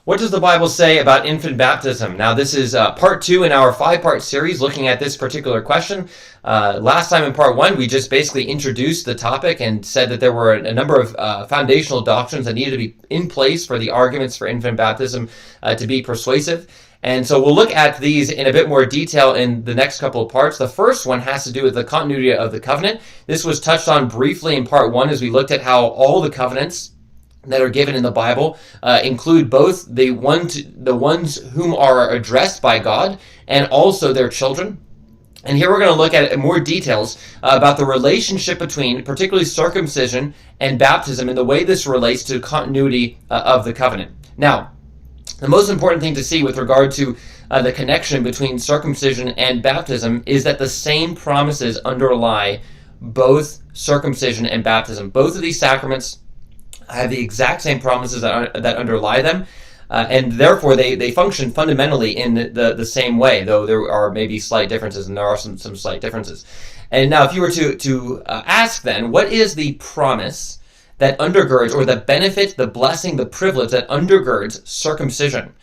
What does the Bible say about infant baptism? Now, this is part 2 in our 5-part series looking at this particular question. Last time in part 1, we just basically introduced the topic and said that there were a number of foundational doctrines that needed to be in place for the arguments for infant baptism to be persuasive. And so we'll look at these in a bit more detail in the next couple of parts. The first one has to do with the continuity of the covenant. This was touched on briefly in part 1 as we looked at how all the covenants that are given in the Bible include both the ones whom are addressed by God and also their children. And here we're going to look at more details about the relationship between particularly circumcision and baptism and the way this relates to continuity of the covenant. Now, the most important thing to see with regard to the connection between circumcision and baptism is that the same promises underlie both circumcision and baptism. Both of these sacraments have the exact same promises that underlie them, and therefore they function fundamentally in the same way, though there are maybe slight differences, and there are some slight differences. And now, if you were to ask then, what is the promise that undergirds, or the benefit, the blessing, the privilege that undergirds circumcision?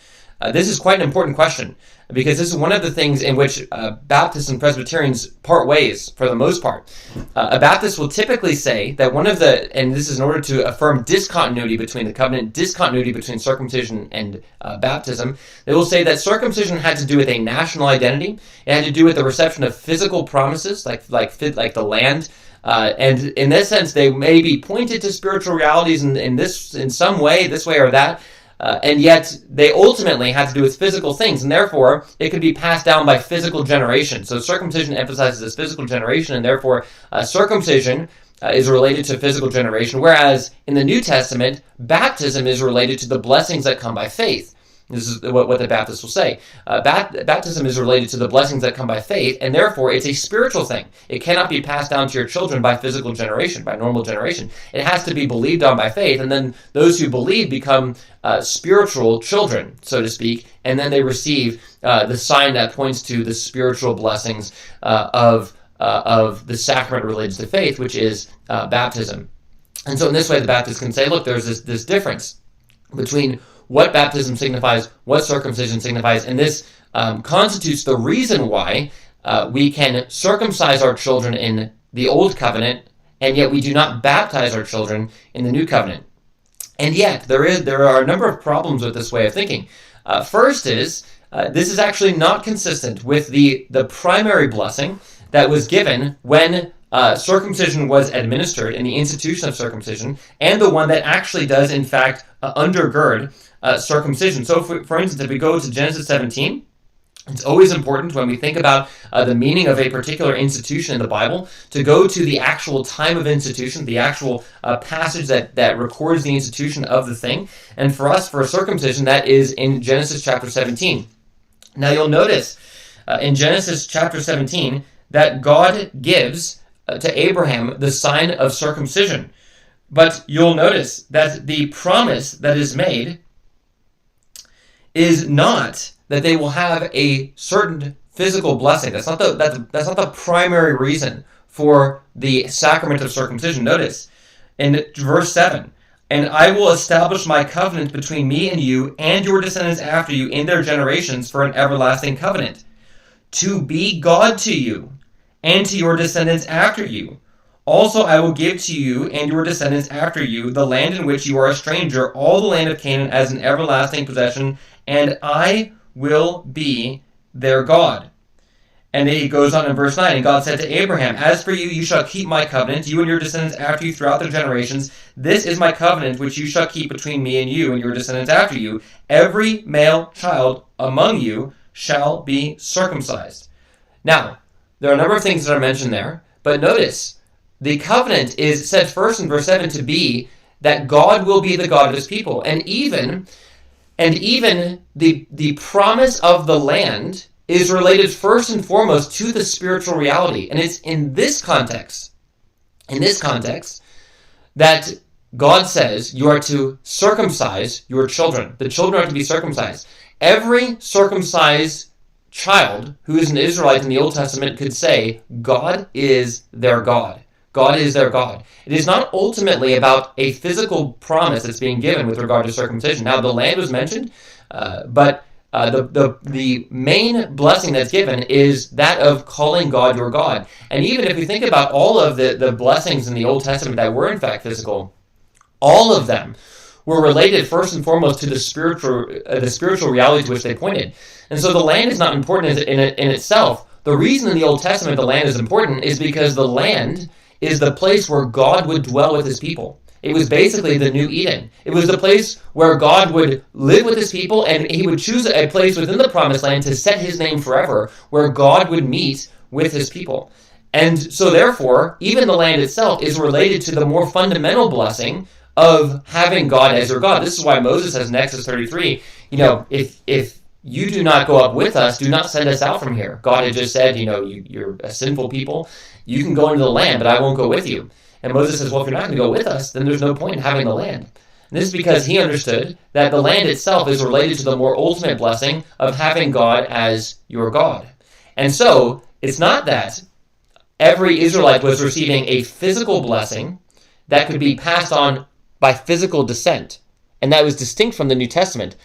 This is quite an important question, because this is one of the things in which Baptists and Presbyterians part ways for the most part. A Baptist will typically say that and this is in order to affirm discontinuity between the covenant, discontinuity between circumcision and baptism, they will say that circumcision had to do with a national identity. It had to do with the reception of physical promises, like the land. And in this sense, they may be pointed to spiritual realities in some way, this way or that. And yet, they ultimately had to do with physical things, and therefore, it could be passed down by physical generation. So circumcision emphasizes this physical generation, and therefore, circumcision is related to physical generation, whereas in the New Testament, baptism is related to the blessings that come by faith. This is what the Baptists will say. Baptism is related to the blessings that come by faith, and therefore it's a spiritual thing. It cannot be passed down to your children by physical generation, by normal generation. It has to be believed on by faith, and then those who believe become spiritual children, so to speak, and then they receive the sign that points to the spiritual blessings of the sacrament related to faith, which is baptism. And so in this way, the Baptists can say, look, there's this difference between what baptism signifies, what circumcision signifies, and this constitutes the reason why we can circumcise our children in the Old Covenant, and yet we do not baptize our children in the New Covenant. And yet, there are a number of problems with this way of thinking. First is, this is actually not consistent with the primary blessing that was given when circumcision was administered in the institution of circumcision, and the one that actually does, in fact, undergird circumcision. So, for instance, if we go to Genesis 17, it's always important when we think about the meaning of a particular institution in the Bible to go to the actual time of institution, the actual passage that records the institution of the thing. And for us, for circumcision, that is in Genesis chapter 17. Now, you'll notice in Genesis chapter 17 that God gives to Abraham the sign of circumcision. But you'll notice that the promise that is made is not that they will have a certain physical blessing. That's not the primary reason for the sacrament of circumcision. Notice in verse 7, "And I will establish my covenant between me and you and your descendants after you in their generations for an everlasting covenant, to be God to you and to your descendants after you. Also I will give to you and your descendants after you the land in which you are a stranger, all the land of Canaan as an everlasting possession, and I will be their God." And he goes on in verse 9, "And God said to Abraham, As for you, you shall keep my covenant, you and your descendants after you throughout their generations. This is my covenant which you shall keep between me and you and your descendants after you. Every male child among you shall be circumcised." Now, there are a number of things that are mentioned there, but notice, the covenant is said first in verse 7 to be that God will be the God of his people. And even the promise of the land is related first and foremost to the spiritual reality. And it's in this context, that God says you are to circumcise your children. The children are to be circumcised. Every circumcised child who is an Israelite in the Old Testament could say, God is their God. God is their God. It is not ultimately about a physical promise that's being given with regard to circumcision. Now, the land was mentioned, but the main blessing that's given is that of calling God your God. And even if we think about all of the blessings in the Old Testament that were in fact physical, all of them were related first and foremost to the spiritual reality to which they pointed. And so the land is not important in itself. The reason in the Old Testament the land is important is because the land is the place where God would dwell with his people. It was basically the new Eden. It was the place where God would live with his people, and he would choose a place within the promised land to set his name forever, where God would meet with his people. And so therefore, even the land itself is related to the more fundamental blessing of having God as your God. This is why Moses says in Exodus 33, if you do not go up with us, do not send us out from here. God had just said, you're a sinful people. You can go into the land, but I won't go with you. And Moses says, well, if you're not going to go with us, then there's no point in having the land. And this is because he understood that the land itself is related to the more ultimate blessing of having God as your God. And so it's not that every Israelite was receiving a physical blessing that could be passed on by physical descent, and that was distinct from the New Testament.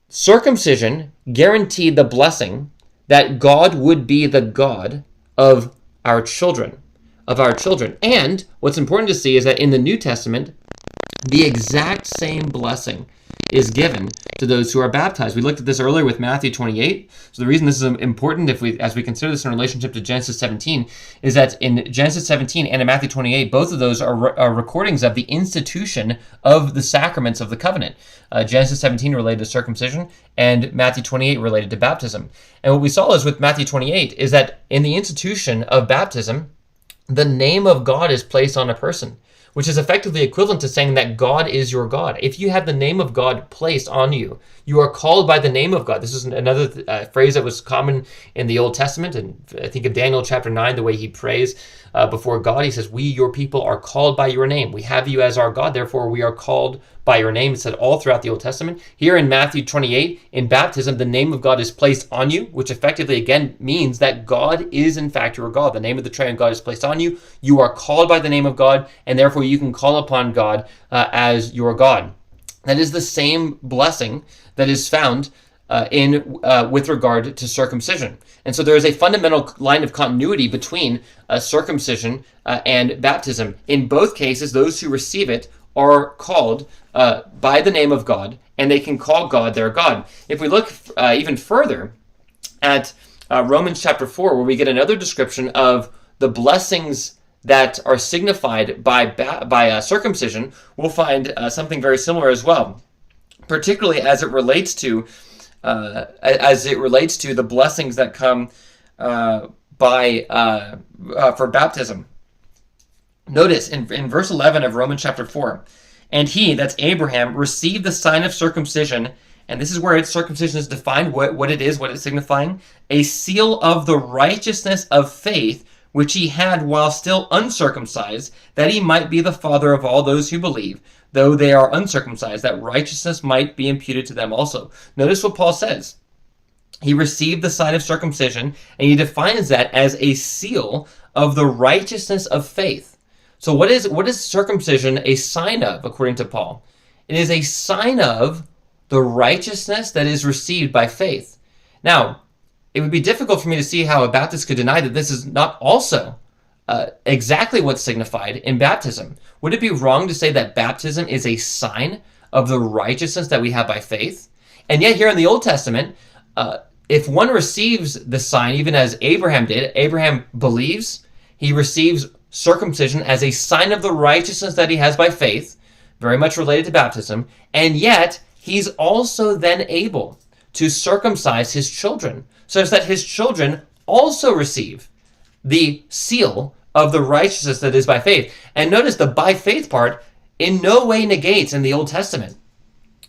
Circumcision guaranteed the blessing that God would be the God of our children. And what's important to see is that in the New Testament, the exact same blessing is given to those who are baptized. We looked at this earlier with Matthew 28. So the reason this is important, as we consider this in relationship to Genesis 17, is that in Genesis 17 and in Matthew 28, both of those are recordings of the institution of the sacraments of the covenant. Genesis 17 related to circumcision, and Matthew 28 related to baptism. And what we saw is with Matthew 28 is that in the institution of baptism, the name of God is placed on a person, which is effectively equivalent to saying that God is your God. If you have the name of God placed on you, you are called by the name of God. This is another phrase that was common in the Old Testament, and I think of Daniel chapter 9, the way he prays before God. He says, we, your people, are called by your name. We have you as our God, therefore we are called by your name. It's said all throughout the Old Testament. Here in Matthew 28, in baptism, the name of God is placed on you, which effectively, again, means that God is, in fact, your God. The name of the triune God is placed on you. You are called by the name of God, and therefore you can call upon God as your God. That is the same blessing that is found with regard to circumcision. And so there is a fundamental line of continuity between circumcision and baptism. In both cases, those who receive it are called by the name of God, and they can call God their God. If we look even further at Romans chapter 4, where we get another description of the blessings that are signified by circumcision, we'll find something very similar as well, particularly as it relates to the blessings that come for baptism. Notice in verse 11 of Romans chapter 4, and he, that's Abraham, received the sign of circumcision, and this is where circumcision is defined, what it is, what it's signifying, a seal of the righteousness of faith, which he had while still uncircumcised, that he might be the father of all those who believe, though they are uncircumcised, that righteousness might be imputed to them also. Notice what Paul says. He received the sign of circumcision, and he defines that as a seal of the righteousness of faith. So what is circumcision a sign of, according to Paul? It is a sign of the righteousness that is received by faith. Now, it would be difficult for me to see how a Baptist could deny that this is not also exactly what's signified in baptism. Would it be wrong to say that baptism is a sign of the righteousness that we have by faith? And yet here in the Old Testament, if one receives the sign, even as Abraham did, Abraham believes, he receives circumcision as a sign of the righteousness that he has by faith, very much related to baptism, and yet he's also then able to circumcise his children, such that his children also receive the seal of the righteousness that is by faith. And notice the by faith part in no way negates in the Old Testament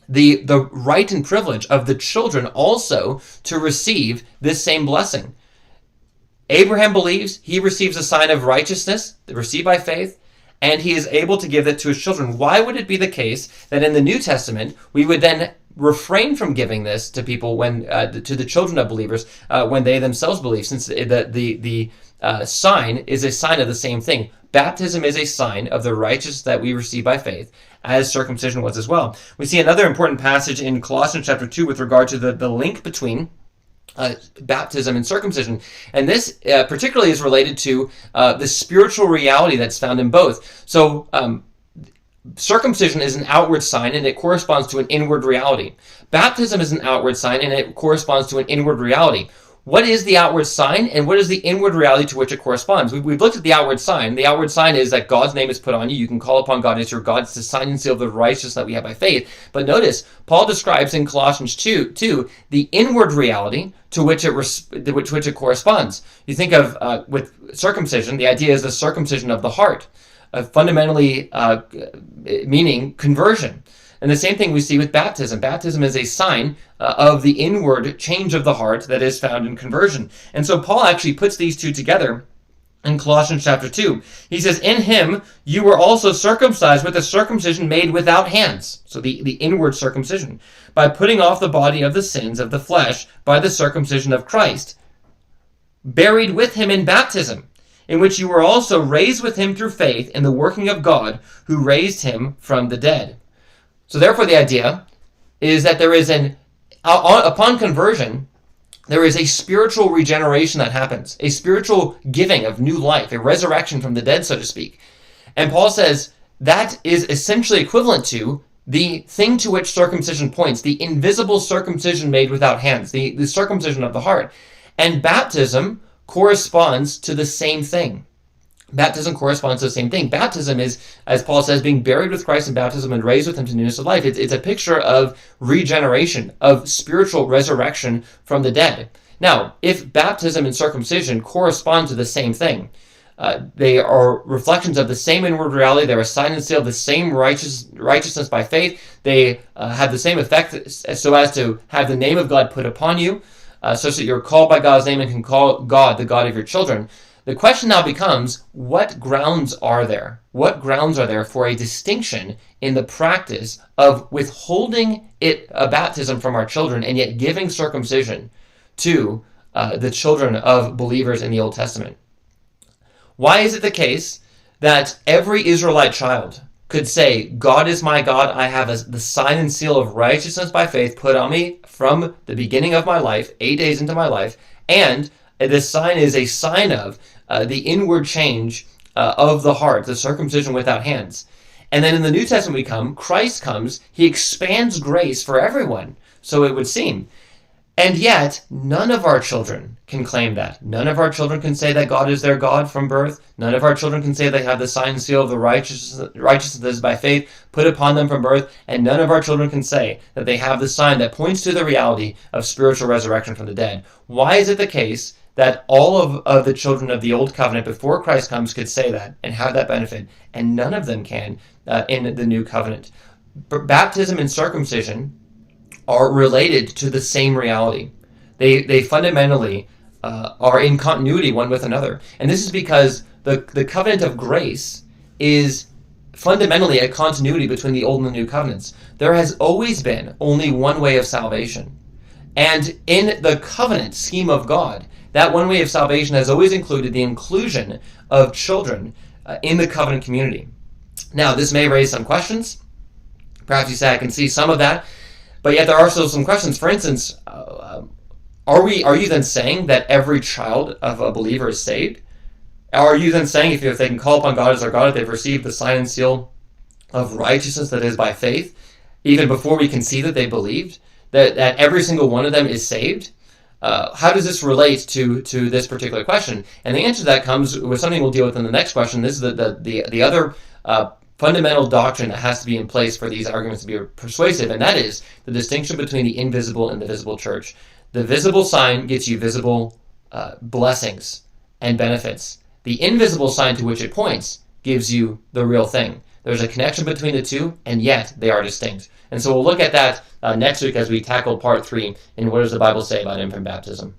the right and privilege of the children also to receive this same blessing. Abraham believes, he receives a sign of righteousness received by faith, and he is able to give it to his children. Why would it be the case that in the New Testament we would then refrain from giving this to people when to the children of believers when they themselves believe, since the sign is a sign of the same thing. Baptism is a sign of the righteousness that we receive by faith, as circumcision was as well. We see another important passage in Colossians chapter 2 with regard to the link between baptism and circumcision. And this particularly is related to the spiritual reality that's found in both. So circumcision is an outward sign and it corresponds to an inward reality. Baptism is an outward sign and it corresponds to an inward reality. What is the outward sign and what is the inward reality to which it corresponds? We've looked at the outward sign. The outward sign is that God's name is put on you. You can call upon God as your God. It's the sign and seal of the righteousness that we have by faith. But notice, Paul describes in Colossians 2 the inward reality to which it corresponds. You think of with circumcision, the idea is the circumcision of the heart, fundamentally meaning conversion. And the same thing we see with baptism. Baptism is a sign of the inward change of the heart that is found in conversion. And so Paul actually puts these two together in Colossians chapter 2. He says, in him you were also circumcised with a circumcision made without hands. So the inward circumcision. By putting off the body of the sins of the flesh by the circumcision of Christ. Buried with him in baptism, in which you were also raised with him through faith in the working of God who raised him from the dead. So therefore the idea is that there is upon conversion, there is a spiritual regeneration that happens, a spiritual giving of new life, a resurrection from the dead, so to speak. And Paul says that is essentially equivalent to the thing to which circumcision points, the invisible circumcision made without hands, the circumcision of the heart. And baptism corresponds to the same thing. Baptism corresponds to the same thing. Baptism is, as Paul says, being buried with Christ in baptism and raised with him to newness of life. It's a picture of regeneration, of spiritual resurrection from the dead. Now, if baptism and circumcision correspond to the same thing, they are reflections of the same inward reality. They're a sign and seal of the same righteousness by faith. They have the same effect so as to have the name of God put upon you, such that you're called by God's name and can call God the God of your children. The question now becomes, what grounds are there? What grounds are there for a distinction in the practice of withholding a baptism from our children and yet giving circumcision to the children of believers in the Old Testament? Why is it the case that every Israelite child could say, God is my God, I have the sign and seal of righteousness by faith put on me from the beginning of my life, 8 days into my life, and this sign is a sign of the inward change of the heart, the circumcision without hands. And then in the New Testament Christ comes, he expands grace for everyone, so it would seem. And yet, none of our children can claim that. None of our children can say that God is their God from birth. None of our children can say they have the sign and seal of the righteousness that is by faith put upon them from birth. And none of our children can say that they have the sign that points to the reality of spiritual resurrection from the dead. Why is it the case that all of the children of the Old Covenant before Christ comes could say that and have that benefit, and none of them can in the New Covenant? Baptism and circumcision are related to the same reality. They fundamentally are in continuity one with another. And this is because the covenant of grace is fundamentally a continuity between the Old and the New Covenants. There has always been only one way of salvation. And in the covenant scheme of God, that one way of salvation has always included the inclusion of children in the covenant community. Now, this may raise some questions. Perhaps you say, I can see some of that. But yet there are still some questions. For instance, are you then saying that every child of a believer is saved? Are you then saying if they can call upon God as their God, if they've received the sign and seal of righteousness that is by faith, even before we can see that they believed, that every single one of them is saved? How does this relate to this particular question? And the answer to that comes with something we'll deal with in the next question. This is the other fundamental doctrine that has to be in place for these arguments to be persuasive, and that is the distinction between the invisible and the visible church. The visible sign gets you visible blessings and benefits. The invisible sign to which it points gives you the real thing. There's a connection between the two, and yet they are distinct. And so we'll look at that next week as we tackle part 3 in what does the Bible say about infant baptism.